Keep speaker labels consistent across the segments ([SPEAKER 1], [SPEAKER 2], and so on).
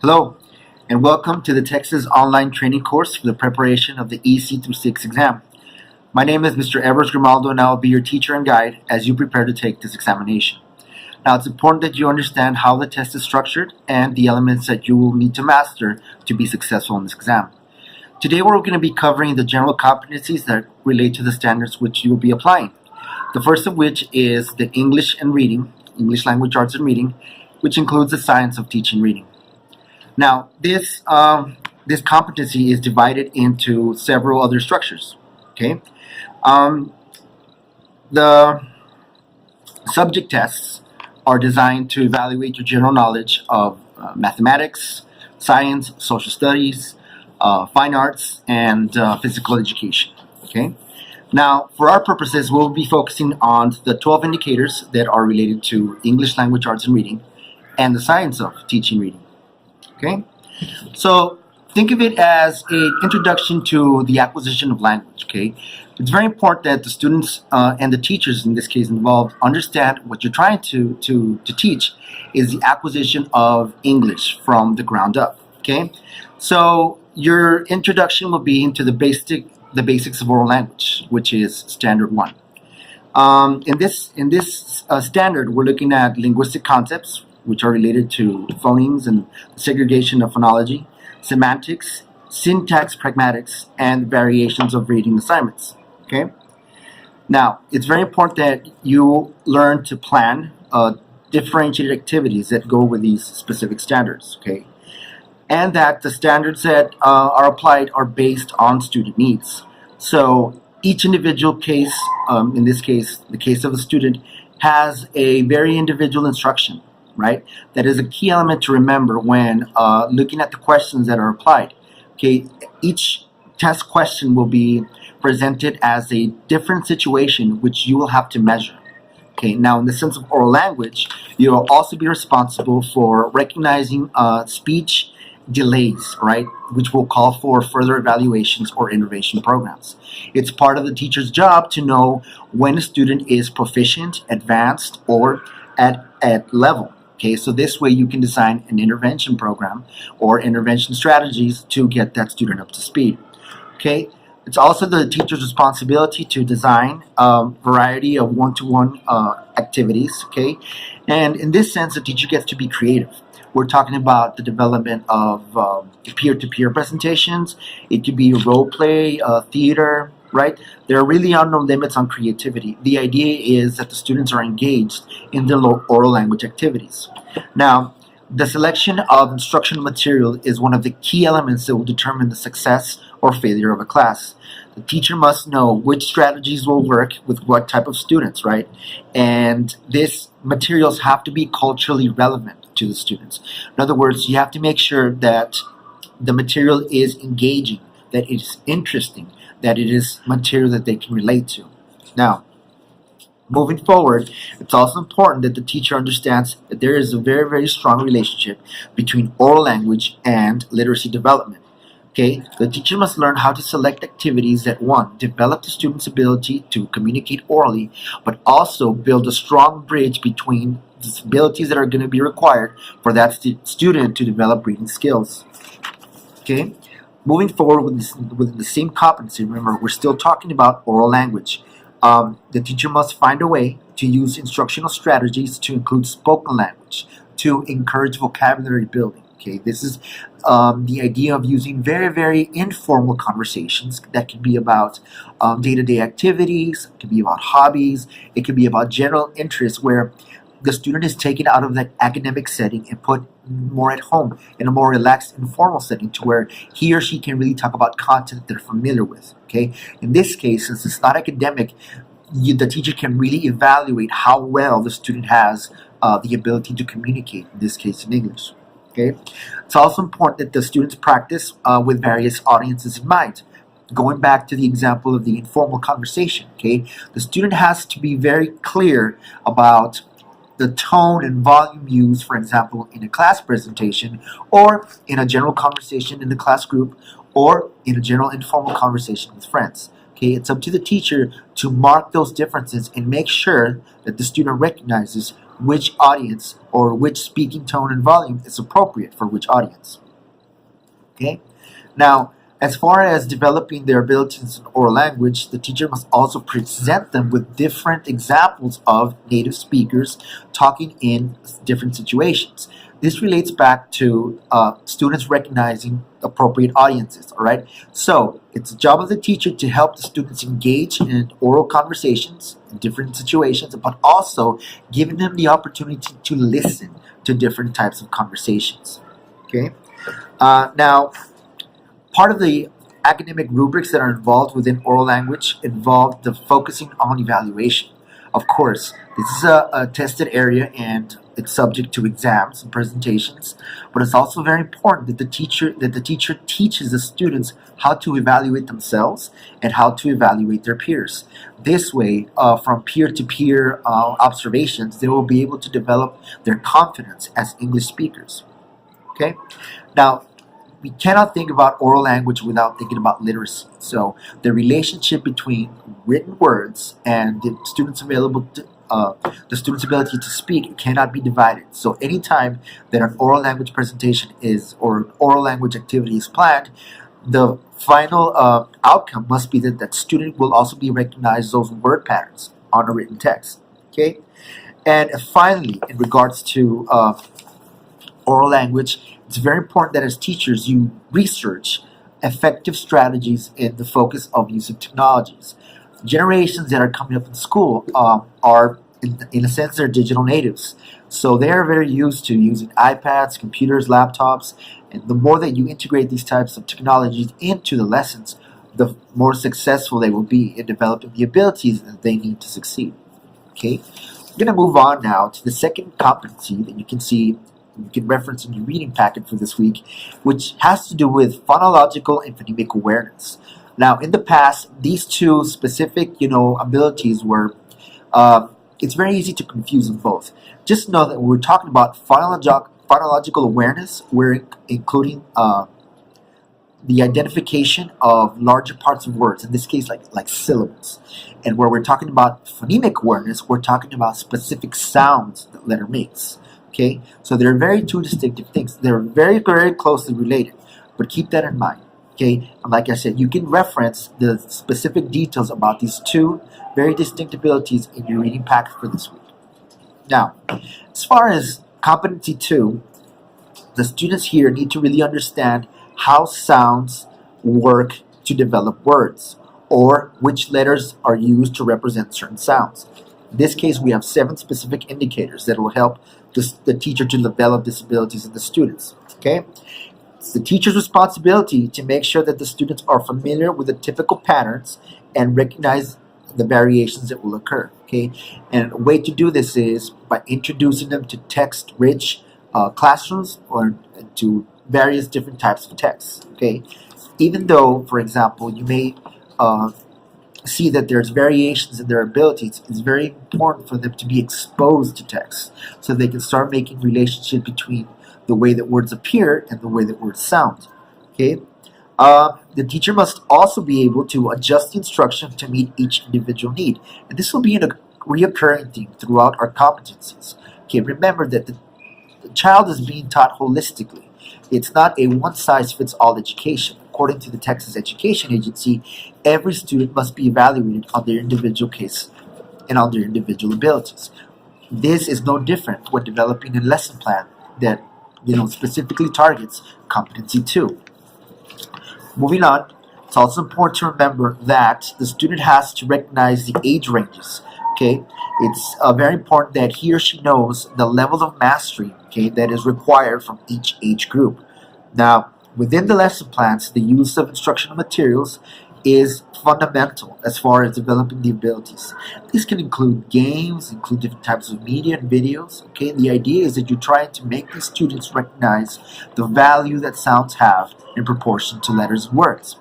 [SPEAKER 1] Hello, and welcome to the TEXES online training course for the preparation of the EC through 6 exam. My name is Mr. Evers Grimaldo, and I will be your teacher and guide as you prepare to take this examination. Now, it's important that you understand how the test is structured and the elements that you will need to master to be successful in this exam. Today, we're going to be covering the general competencies that relate to the standards which you will be applying. The first of which is the English and reading, English language arts and reading, which includes the science of teaching reading. Now, this competency is divided into several other structures. Okay, the subject tests are designed to evaluate your general knowledge of mathematics, science, social studies, fine arts, and physical education. Okay. Now, for our purposes, we'll be focusing on the 12 indicators that are related to English language arts and reading and the science of teaching reading. Okay, so think of it as an introduction to the acquisition of language. Okay, it's very important that the students and the teachers, in this case involved, understand what you're trying to teach is the acquisition of English from the ground up. Okay, so your introduction will be into the basics of oral language, which is standard 1. In this standard, we're looking at linguistic concepts, which are related to phonemes and segregation of phonology, semantics, syntax, pragmatics, and variations of reading assignments. Okay. Now, it's very important that you learn to plan differentiated activities that go with these specific standards. Okay, and that the standards that are applied are based on student needs. So each individual case, in this case, the case of a student, has a very individual instruction. Right? That is a key element to remember when looking at the questions that are applied. Okay, each test question will be presented as a different situation which you will have to measure. Okay, now in the sense of oral language, you will also be responsible for recognizing speech delays, right, which will call for further evaluations or intervention programs. It's part of the teacher's job to know when a student is proficient, advanced, or at level. Okay, so this way you can design an intervention program or intervention strategies to get that student up to speed. Okay, it's also the teacher's responsibility to design a variety of one-to-one activities. Okay, and in this sense, the teacher gets to be creative. We're talking about the development of peer-to-peer presentations. It could be role play, theater, right? There really are no limits on creativity. The idea is that the students are engaged in the oral language activities. Now, the selection of instructional material is one of the key elements that will determine the success or failure of a class. The teacher must know which strategies will work with what type of students, right? And these materials have to be culturally relevant to the students. In other words, you have to make sure that the material is engaging, that it is interesting, that it is material that they can relate to. Now, moving forward, it's also important that the teacher understands that there is a very, very strong relationship between oral language and literacy development. Okay, the teacher must learn how to select activities that, one, develop the student's ability to communicate orally, but also build a strong bridge between the abilities that are going to be required for that student to develop reading skills. Okay, moving forward with the same competency, remember, we're still talking about oral language. The teacher must find a way to use instructional strategies to include spoken language, to encourage vocabulary building. Okay, this is the idea of using very, very informal conversations that can be about day-to-day activities, it can be about hobbies, it can be about general interests where the student is taken out of that academic setting and put more at home in a more relaxed, informal setting to where he or she can really talk about content that they're familiar with. Okay, in this case, since it's not academic, the teacher can really evaluate how well the student has the ability to communicate, in this case in English. Okay, it's also important that the students practice with various audiences in mind. Going back to the example of the informal conversation, okay, the student has to be very clear about the tone and volume used, for example, in a class presentation or in a general conversation in the class group or in a general informal conversation with friends. Okay, it's up to the teacher to mark those differences and make sure that the student recognizes which audience or which speaking tone and volume is appropriate for which audience. Okay? Now, as far as developing their abilities in oral language, the teacher must also present them with different examples of native speakers talking in different situations. This relates back to students recognizing appropriate audiences, all right? So it's the job of the teacher to help the students engage in oral conversations in different situations, but also giving them the opportunity to listen to different types of conversations, okay? Now, part of the academic rubrics that are involved within oral language involve the focusing on evaluation. Of course, this is a tested area and it's subject to exams and presentations, but it's also very important that the teacher teaches the students how to evaluate themselves and how to evaluate their peers. This way, from peer-to-peer observations, they will be able to develop their confidence as English speakers. Okay? Now, we cannot think about oral language without thinking about literacy. So the relationship between written words and the student's ability to speak cannot be divided. So anytime that an oral language presentation or an oral language activity is planned, the final outcome must be that that student will also be recognized those word patterns on a written text. Okay, and finally, in regards to oral language, it's very important that as teachers you research effective strategies in the focus of use of technologies. Generations that are coming up in school are, in a sense, they're digital natives. So they are very used to using iPads, computers, laptops, and the more that you integrate these types of technologies into the lessons, the more successful they will be in developing the abilities that they need to succeed. Okay, we're going to move on now to the second competency that you can reference in your reading packet for this week, which has to do with phonological and phonemic awareness. Now, in the past, these two specific, abilities were, it's very easy to confuse them both. Just know that when we're talking about phonological awareness, we're including the identification of larger parts of words, in this case, like syllables. And where we're talking about phonemic awareness, we're talking about specific sounds that letter makes. Okay, so they're very two distinctive things. They're very, very closely related, but keep that in mind. Okay, and like I said, you can reference the specific details about these two very distinct abilities in your reading packet for this week. Now, as far as competency 2, the students here need to really understand how sounds work to develop words, or which letters are used to represent certain sounds. In this case, we have 7 specific indicators that will help the teacher to develop disabilities in the students. Okay, it's the teacher's responsibility to make sure that the students are familiar with the typical patterns and recognize the variations that will occur. Okay, and a way to do this is by introducing them to text-rich classrooms or to various different types of texts. Okay, even though, for example, you may see that there's variations in their abilities, it's very important for them to be exposed to text so they can start making relationship between the way that words appear and the way that words sound. Okay, the teacher must also be able to adjust the instruction to meet each individual need, and this will be a reoccurring theme throughout our competencies. Okay, remember that the child is being taught holistically. It's not a one-size-fits-all education. According to the Texas Education Agency, every student must be evaluated on their individual case and on their individual abilities. This is no different when developing a lesson plan that specifically targets competency 2. Moving on, it's also important to remember that the student has to recognize the age ranges. Okay, it's very important that he or she knows the level of mastery, okay, that is required from each age group. Now, within the lesson plans, the use of instructional materials is fundamental as far as developing the abilities. These can include games, include different types of media and videos. Okay, and the idea is that you're trying to make the students recognize the value that sounds have in proportion to letters and words.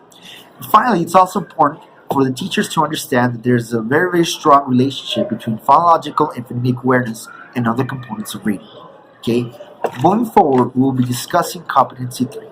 [SPEAKER 1] And finally, it's also important for the teachers to understand that there's a very, very strong relationship between phonological and phonemic awareness and other components of reading. Okay, moving forward, we'll be discussing competency 3.